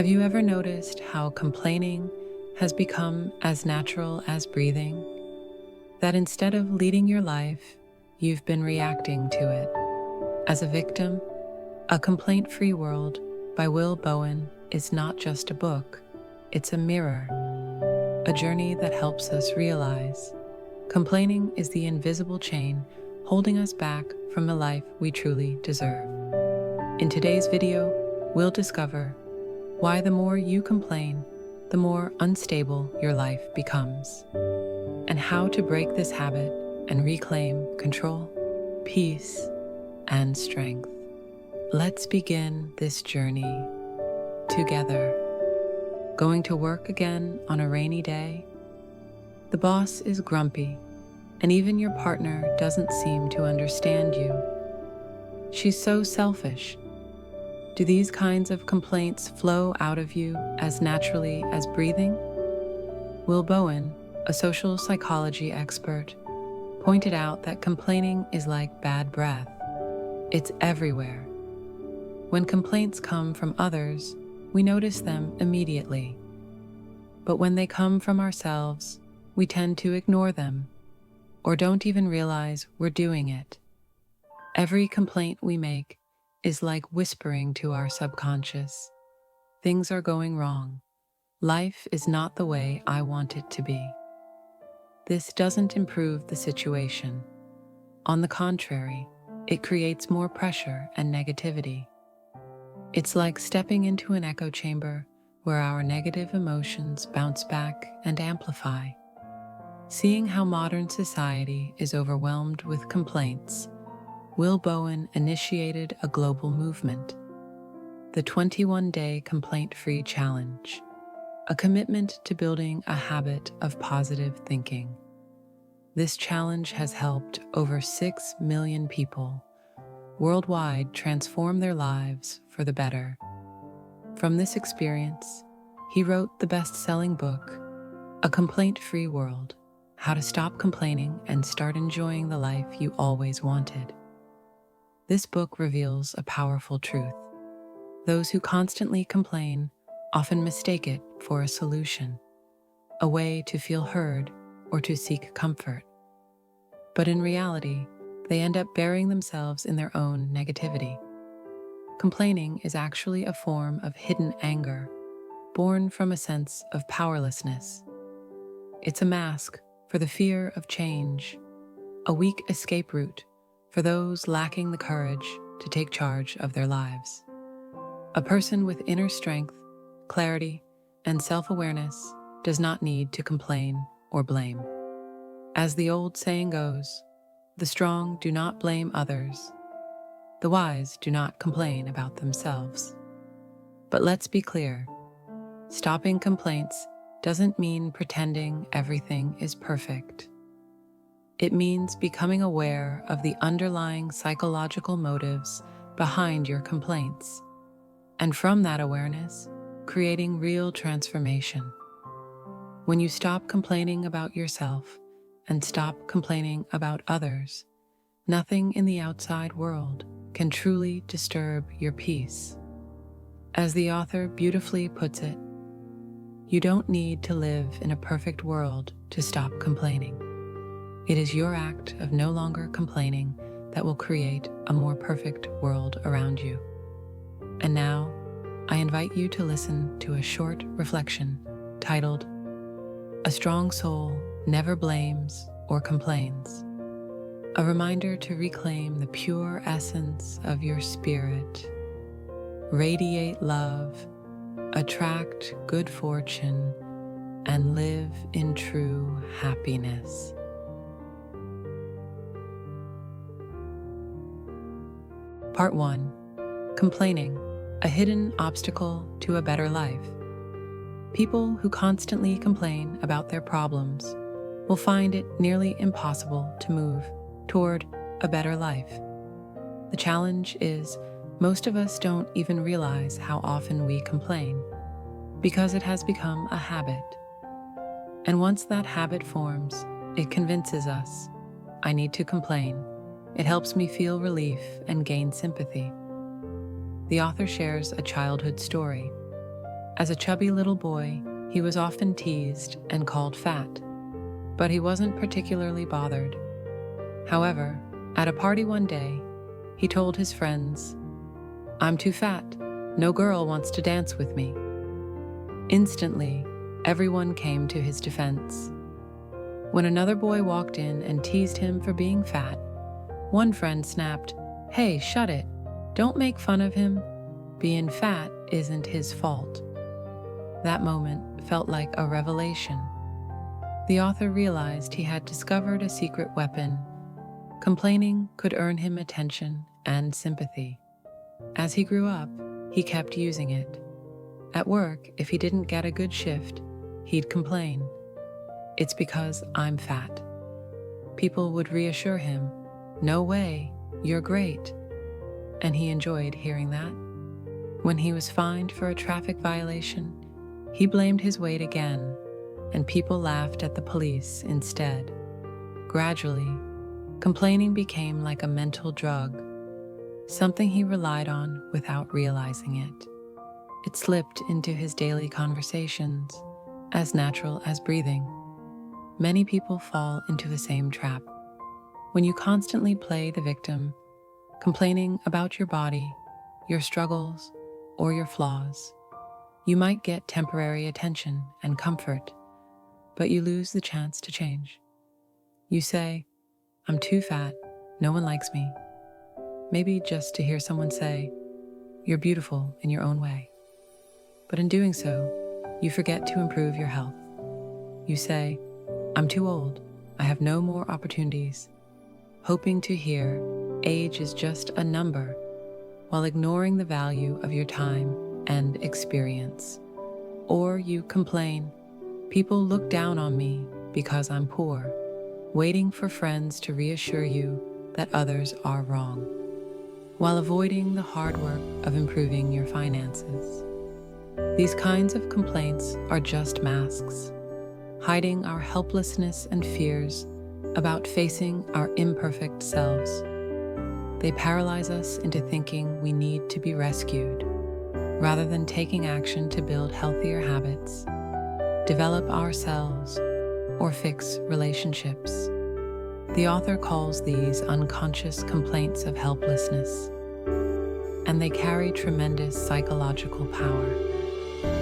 Have you ever noticed how complaining has become as natural as breathing? That instead of leading your life, you've been reacting to it. As a victim, A Complaint-Free World by Will Bowen is not just a book, it's a mirror, a journey that helps us realize complaining is the invisible chain holding us back from the life we truly deserve. In today's video, we'll discover why the more you complain, the more unstable your life becomes, and how to break this habit and reclaim control, peace, and strength. Let's begin this journey together. Going to work again on a rainy day? The boss is grumpy, and even your partner doesn't seem to understand you. She's so selfish. Do these kinds of complaints flow out of you as naturally as breathing? Will Bowen, a social psychology expert, pointed out that complaining is like bad breath. It's everywhere. When complaints come from others, we notice them immediately. But when they come from ourselves, we tend to ignore them, or don't even realize we're doing it. Every complaint we make is like whispering to our subconscious, "Things are going wrong. Life is not the way I want it to be." This doesn't improve the situation. On the contrary, it creates more pressure and negativity. It's like stepping into an echo chamber where our negative emotions bounce back and amplify. Seeing how modern society is overwhelmed with complaints, Will Bowen initiated a global movement, the 21-day Complaint-Free Challenge, a commitment to building a habit of positive thinking. This challenge has helped over 6 million people worldwide transform their lives for the better. From this experience, he wrote the best-selling book, A Complaint-Free World: How to Stop Complaining and Start Enjoying the Life You Always Wanted. This book reveals a powerful truth. Those who constantly complain often mistake it for a solution, a way to feel heard or to seek comfort. But in reality, they end up burying themselves in their own negativity. Complaining is actually a form of hidden anger, born from a sense of powerlessness. It's a mask for the fear of change, a weak escape route for those lacking the courage to take charge of their lives. A person with inner strength, clarity, and self-awareness does not need to complain or blame. As the old saying goes, the strong do not blame others. The wise do not complain about themselves. But let's be clear, stopping complaints doesn't mean pretending everything is perfect. It means becoming aware of the underlying psychological motives behind your complaints, and from that awareness, creating real transformation. When you stop complaining about yourself and stop complaining about others, nothing in the outside world can truly disturb your peace. As the author beautifully puts it, you don't need to live in a perfect world to stop complaining. It is your act of no longer complaining that will create a more perfect world around you. And now, I invite you to listen to a short reflection titled, "A Strong Soul Never Blames or Complains." A reminder to reclaim the pure essence of your spirit, radiate love, attract good fortune, and live in true happiness. Part 1. Complaining, a hidden obstacle to a better life. People who constantly complain about their problems will find it nearly impossible to move toward a better life. The challenge is, most of us don't even realize how often we complain, because it has become a habit. And once that habit forms, it convinces us, I need to complain. It helps me feel relief and gain sympathy. The author shares a childhood story. As a chubby little boy, he was often teased and called fat, but he wasn't particularly bothered. However, at a party one day, he told his friends, "I'm too fat. No girl wants to dance with me." Instantly, everyone came to his defense. When another boy walked in and teased him for being fat, one friend snapped, "Hey, shut it. Don't make fun of him. Being fat isn't his fault." That moment felt like a revelation. The author realized he had discovered a secret weapon. Complaining could earn him attention and sympathy. As he grew up, he kept using it. At work, if he didn't get a good shift, he'd complain, "It's because I'm fat." People would reassure him, "No way, you're great." And he enjoyed hearing that. When he was fined for a traffic violation, he blamed his weight again, and people laughed at the police instead. Gradually, complaining became like a mental drug, something he relied on without realizing it. It slipped into his daily conversations, as natural as breathing. Many people fall into the same trap. When you constantly play the victim, complaining about your body, your struggles, or your flaws, you might get temporary attention and comfort, but you lose the chance to change. You say, "I'm too fat, no one likes me," maybe just to hear someone say, "You're beautiful in your own way." But in doing so, you forget to improve your health. You say, "I'm too old, I have no more opportunities," hoping to hear age is just a number, while ignoring the value of your time and experience. Or you complain, "People look down on me because I'm poor," waiting for friends to reassure you that others are wrong, while avoiding the hard work of improving your finances. These kinds of complaints are just masks, hiding our helplessness and fears about facing our imperfect selves. They paralyze us into thinking we need to be rescued, rather than taking action to build healthier habits, develop ourselves, or fix relationships. The author calls these unconscious complaints of helplessness, and they carry tremendous psychological power.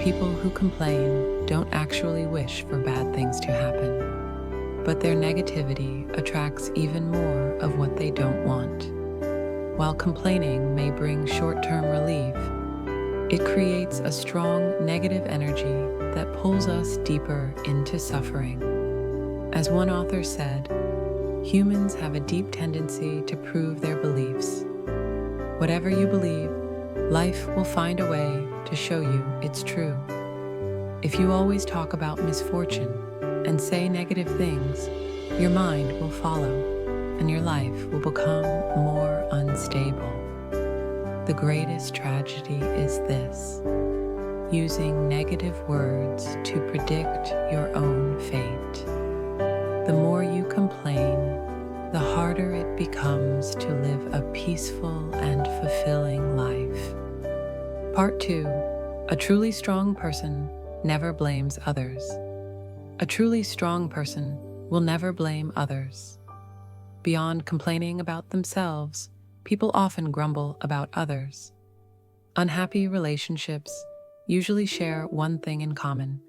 People who complain don't actually wish for bad things to happen, but their negativity attracts even more of what they don't want. While complaining may bring short-term relief, it creates a strong negative energy that pulls us deeper into suffering. As one author said, humans have a deep tendency to prove their beliefs. Whatever you believe, life will find a way to show you it's true. If you always talk about misfortune and say negative things, your mind will follow, and your life will become more unstable. The greatest tragedy is this: using negative words to predict your own fate. The more you complain, the harder it becomes to live a peaceful and fulfilling life. Part 2. A truly strong person never blames others. A truly strong person will never blame others. Beyond complaining about themselves, people often grumble about others. Unhappy relationships usually share one thing in common.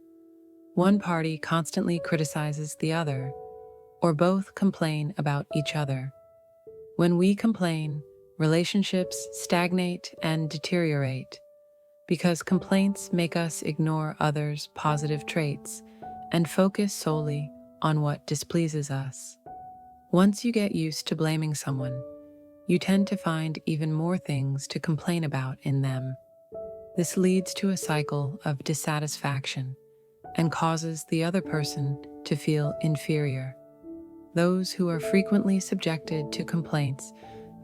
One party constantly criticizes the other, or both complain about each other. When we complain, relationships stagnate and deteriorate, because complaints make us ignore others' positive traits and focus solely on what displeases us. Once you get used to blaming someone, you tend to find even more things to complain about in them. This leads to a cycle of dissatisfaction and causes the other person to feel inferior. Those who are frequently subjected to complaints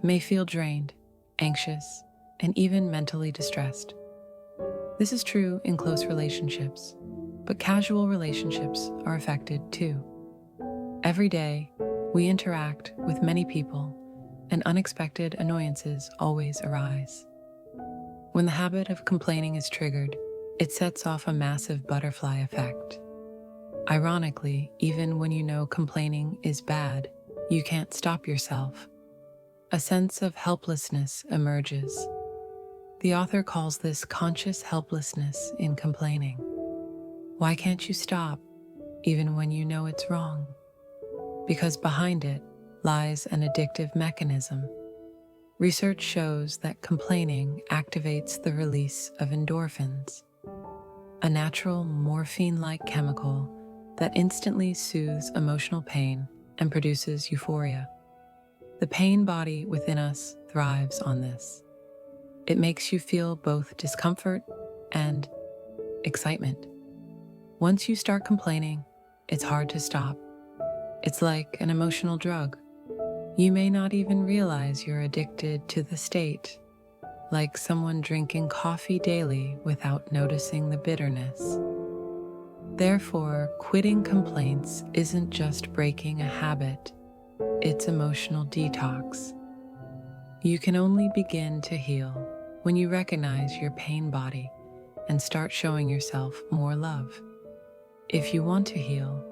may feel drained, anxious, and even mentally distressed. This is true in close relationships, but casual relationships are affected too. Every day, we interact with many people, and unexpected annoyances always arise. When the habit of complaining is triggered, It sets off a massive butterfly effect. Ironically, even when you know complaining is bad, you can't stop yourself. A sense of helplessness emerges. The author calls this conscious helplessness in complaining. Why can't you stop, even when you know it's wrong? Because behind it lies an addictive mechanism. Research shows that complaining activates the release of endorphins, a natural morphine-like chemical that instantly soothes emotional pain and produces euphoria. The pain body within us thrives on this. It makes you feel both discomfort and excitement. Once you start complaining, it's hard to stop. It's like an emotional drug. You may not even realize you're addicted to the state, like someone drinking coffee daily without noticing the bitterness. Therefore, quitting complaints isn't just breaking a habit, it's emotional detox. You can only begin to heal when you recognize your pain body and start showing yourself more love. If you want to heal,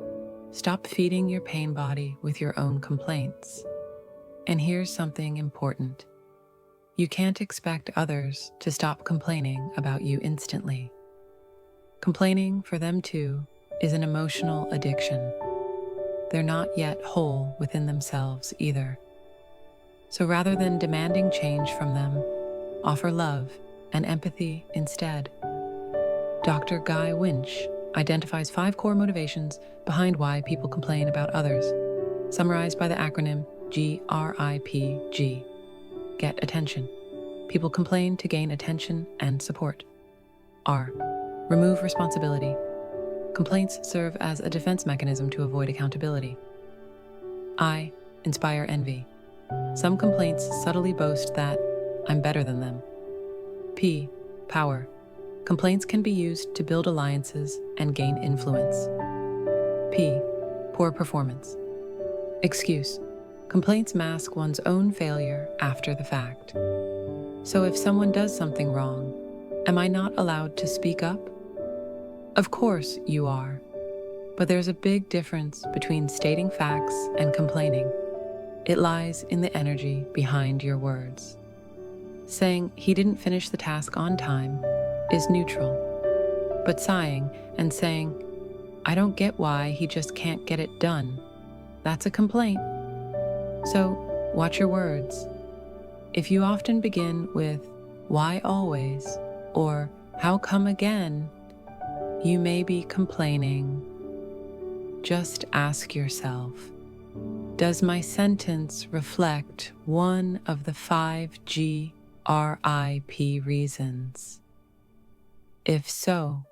stop feeding your pain body with your own complaints. And here's something important. You can't expect others to stop complaining about you instantly. Complaining for them too is an emotional addiction. They're not yet whole within themselves either. So rather than demanding change from them, offer love and empathy instead. Dr. Guy Winch identifies 5 core motivations behind why people complain about others, summarized by the acronym GRIPG. Get attention. People complain to gain attention and support. R. Remove responsibility. Complaints serve as a defense mechanism to avoid accountability. I. Inspire envy. Some complaints subtly boast that I'm better than them. P. Power. Complaints can be used to build alliances and gain influence. P. Poor performance. Excuse. Complaints mask one's own failure after the fact. So if someone does something wrong, am I not allowed to speak up? Of course you are. But there's a big difference between stating facts and complaining. It lies in the energy behind your words. Saying he didn't finish the task on time is neutral. But sighing and saying, I don't get why he just can't get it done, that's a complaint. So watch your words. If you often begin with, why always, or how come again, you may be complaining. Just ask yourself, does my sentence reflect one of the 5 GRIP reasons? If so,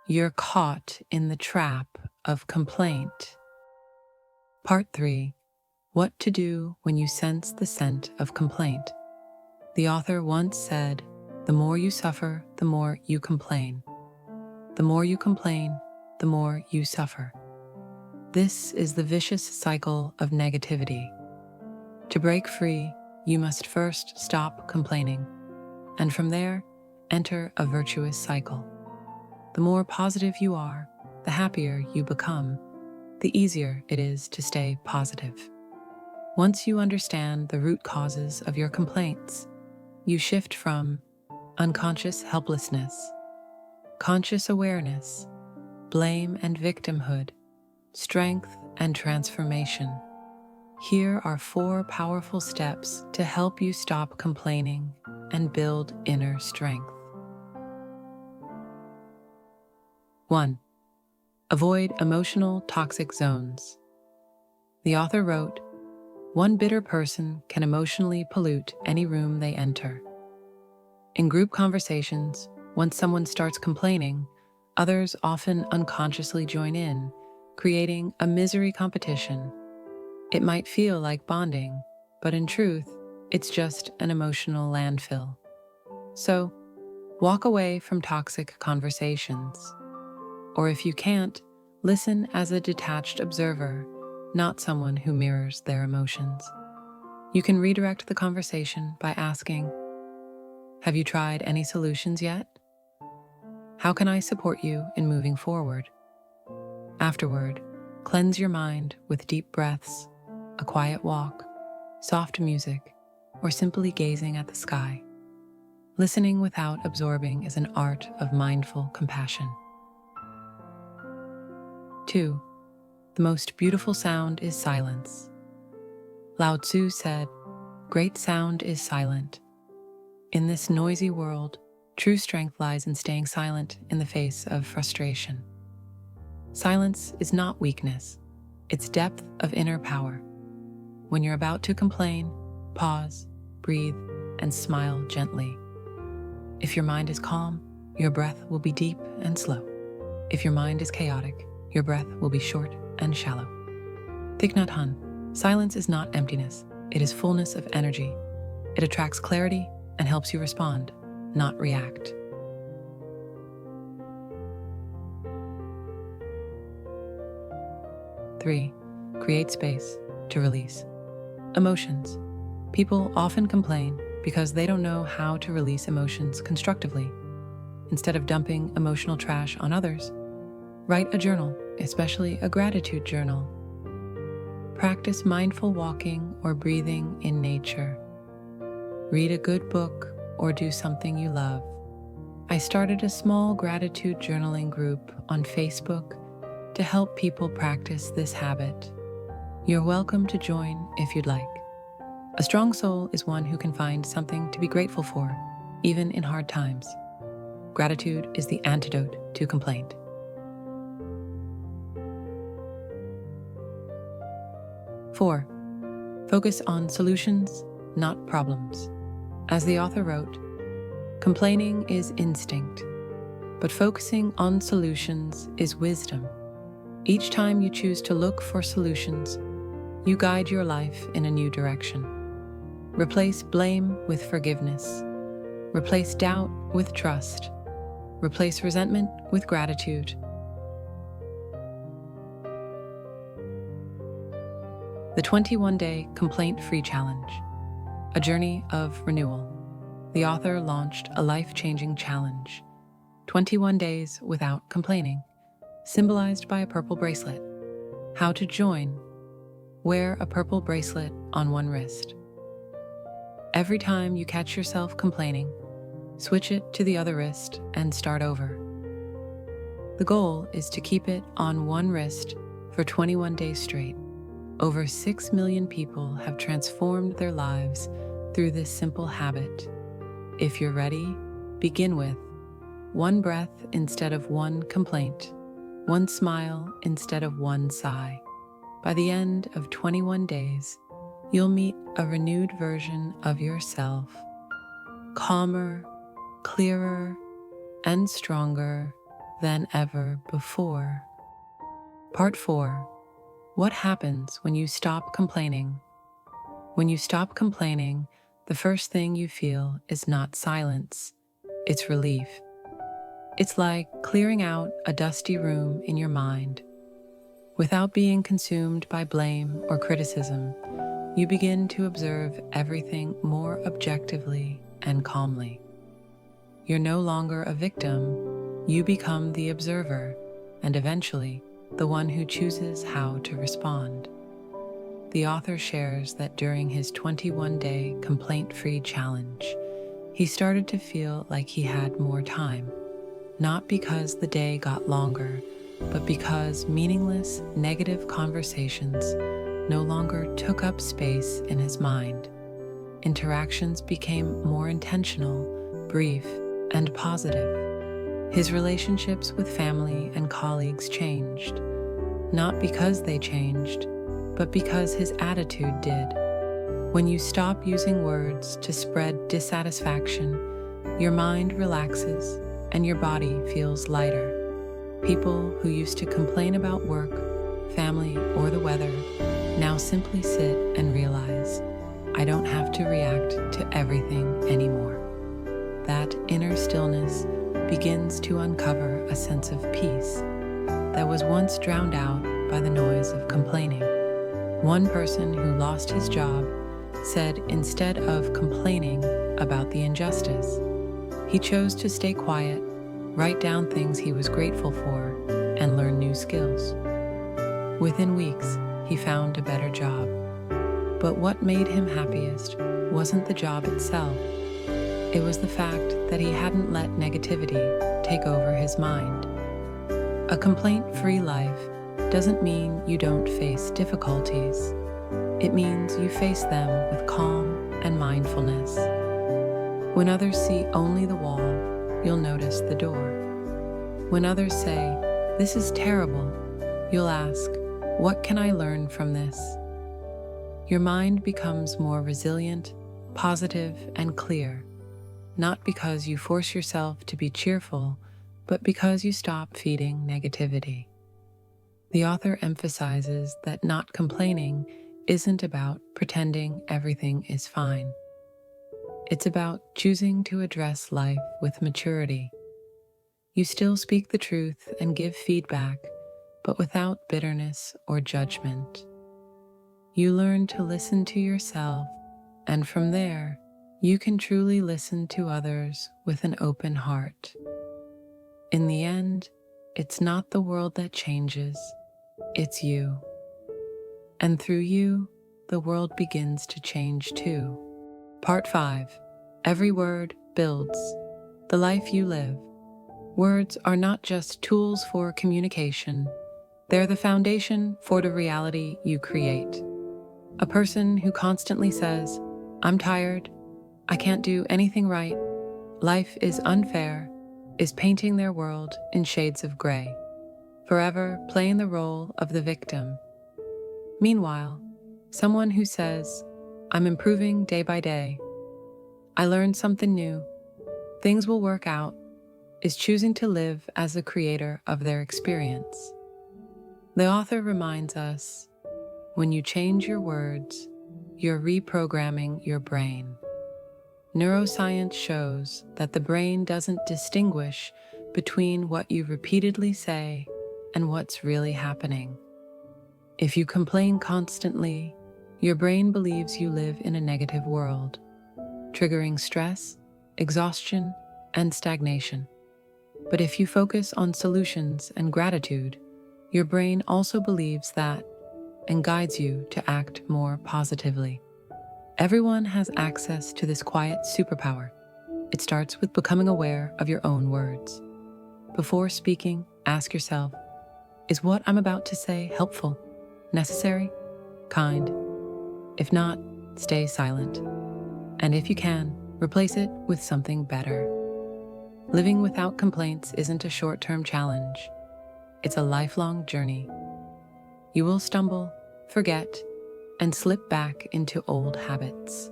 you're caught in the trap of complaint. Part 3. What to do when you sense the scent of complaint. The author once said, the more you suffer, the more you complain. The more you complain, the more you suffer. This is the vicious cycle of negativity. To break free, you must first stop complaining, and from there, enter a virtuous cycle. The more positive you are, the happier you become, the easier it is to stay positive. Once you understand the root causes of your complaints, you shift from unconscious helplessness, conscious awareness, blame and victimhood, strength and transformation. Here are 4 powerful steps to help you stop complaining and build inner strength. 1. Avoid emotional toxic zones. The author wrote, one bitter person can emotionally pollute any room they enter. In group conversations, once someone starts complaining, others often unconsciously join in, creating a misery competition. It might feel like bonding, but in truth, it's just an emotional landfill. So, walk away from toxic conversations. Or if you can't, listen as a detached observer, not someone who mirrors their emotions. You can redirect the conversation by asking, have you tried any solutions yet? How can I support you in moving forward? Afterward, cleanse your mind with deep breaths, a quiet walk, soft music, or simply gazing at the sky. Listening without absorbing is an art of mindful compassion. 2. The most beautiful sound is silence. Lao Tzu said, "Great sound is silent." In this noisy world, true strength lies in staying silent in the face of frustration. Silence is not weakness, it's depth of inner power. When you're about to complain, pause, breathe, and smile gently. If your mind is calm, your breath will be deep and slow. If your mind is chaotic, your breath will be short and shallow. Thich Nhat Hanh, silence is not emptiness, it is fullness of energy. It attracts clarity and helps you respond, not react. Three, create space to release. Emotions. People often complain because they don't know how to release emotions constructively. Instead of dumping emotional trash on others, write a journal, especially a gratitude journal. Practice mindful walking or breathing in nature. Read a good book or do something you love. I started a small gratitude journaling group on Facebook to help people practice this habit. You're welcome to join if you'd like. A strong soul is one who can find something to be grateful for, even in hard times. Gratitude is the antidote to complaint. 4. Focus on solutions, not problems. As the author wrote, complaining is instinct, but focusing on solutions is wisdom. Each time you choose to look for solutions, you guide your life in a new direction. Replace blame with forgiveness. Replace doubt with trust. Replace resentment with gratitude. The 21-Day Complaint-Free Challenge, a journey of renewal. The author launched a life-changing challenge, 21 days without complaining, symbolized by a purple bracelet. How to join? Wear a purple bracelet on one wrist. Every time you catch yourself complaining, switch it to the other wrist and start over. The goal is to keep it on one wrist for 21 days straight. Over 6 million people have transformed their lives through this simple habit. If you're ready, begin with one breath instead of one complaint, one smile instead of one sigh. By the end of 21 days, you'll meet a renewed version of yourself, calmer, clearer, and stronger than ever before. Part 4. What happens when you stop complaining? When you stop complaining, the first thing you feel is not silence, it's relief. It's like clearing out a dusty room in your mind. Without being consumed by blame or criticism, you begin to observe everything more objectively and calmly. You're no longer a victim, you become the observer, and eventually, the one who chooses how to respond. The author shares that during his 21-day complaint-free challenge, he started to feel like he had more time, not because the day got longer, but because meaningless, negative conversations no longer took up space in his mind. Interactions became more intentional, brief, and positive. His relationships with family and colleagues changed, not because they changed, but because his attitude did. When you stop using words to spread dissatisfaction, your mind relaxes and your body feels lighter. People who used to complain about work, family, or the weather now simply sit and realize, I don't have to react to everything anymore. That inner stillness begins to uncover a sense of peace that was once drowned out by the noise of complaining. One person who lost his job said instead of complaining about the injustice, he chose to stay quiet, write down things he was grateful for, and learn new skills. Within weeks, he found a better job. But what made him happiest wasn't the job itself. It was the fact that he hadn't let negativity take over his mind. A complaint-free life doesn't mean you don't face difficulties. It means you face them with calm and mindfulness. When others see only the wall, you'll notice the door. When others say, "This is terrible," you'll ask, "What can I learn from this?" Your mind becomes more resilient, positive, and clear, not because you force yourself to be cheerful, but because you stop feeding negativity. The author emphasizes that not complaining isn't about pretending everything is fine. It's about choosing to address life with maturity. You still speak the truth and give feedback, but without bitterness or judgment. You learn to listen to yourself, and from there, you can truly listen to others with an open heart. In the end, it's not the world that changes, it's you. And through you, the world begins to change too. Part 5. Every word builds the life you live. Words are not just tools for communication, they're the foundation for the reality you create. A person who constantly says, "I'm tired, I can't do anything right, life is unfair," is painting their world in shades of gray, forever playing the role of the victim. Meanwhile, someone who says, "I'm improving day by day, I learned something new, things will work out," is choosing to live as the creator of their experience. The author reminds us, when you change your words, you're reprogramming your brain. Neuroscience shows that the brain doesn't distinguish between what you repeatedly say and what's really happening. If you complain constantly, your brain believes you live in a negative world, triggering stress, exhaustion, and stagnation. But if you focus on solutions and gratitude, your brain also believes that and guides you to act more positively. Everyone has access to this quiet superpower. It starts with becoming aware of your own words. Before speaking, ask yourself, is what I'm about to say helpful, necessary, kind? If not, stay silent. And if you can, replace it with something better. Living without complaints isn't a short-term challenge. It's a lifelong journey. You will stumble, forget, and slip back into old habits.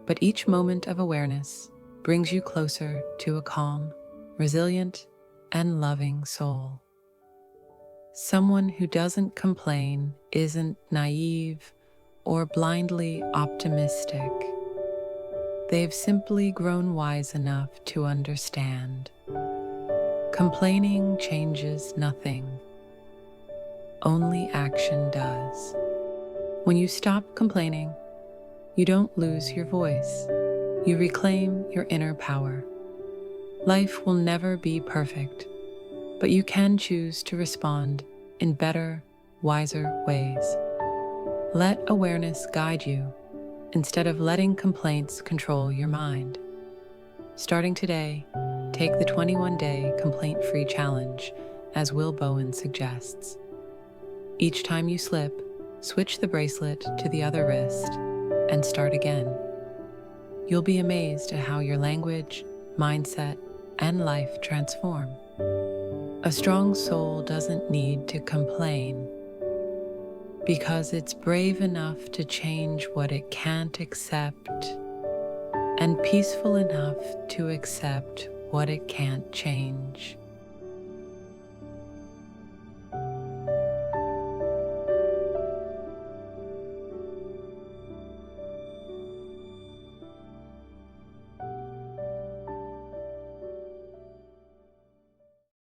But each moment of awareness brings you closer to a calm, resilient, and loving soul. Someone who doesn't complain isn't naive or blindly optimistic. They've simply grown wise enough to understand. Complaining changes nothing. Only action does. When you stop complaining, you don't lose your voice. You reclaim your inner power. Life will never be perfect, but you can choose to respond in better, wiser ways. Let awareness guide you instead of letting complaints control your mind. Starting today, take the 21-day complaint-free challenge, as Will Bowen suggests. Each time you slip, switch the bracelet to the other wrist and start again. You'll be amazed at how your language, mindset, and life transform. A strong soul doesn't need to complain because it's brave enough to change what it can't accept and peaceful enough to accept what it can't change.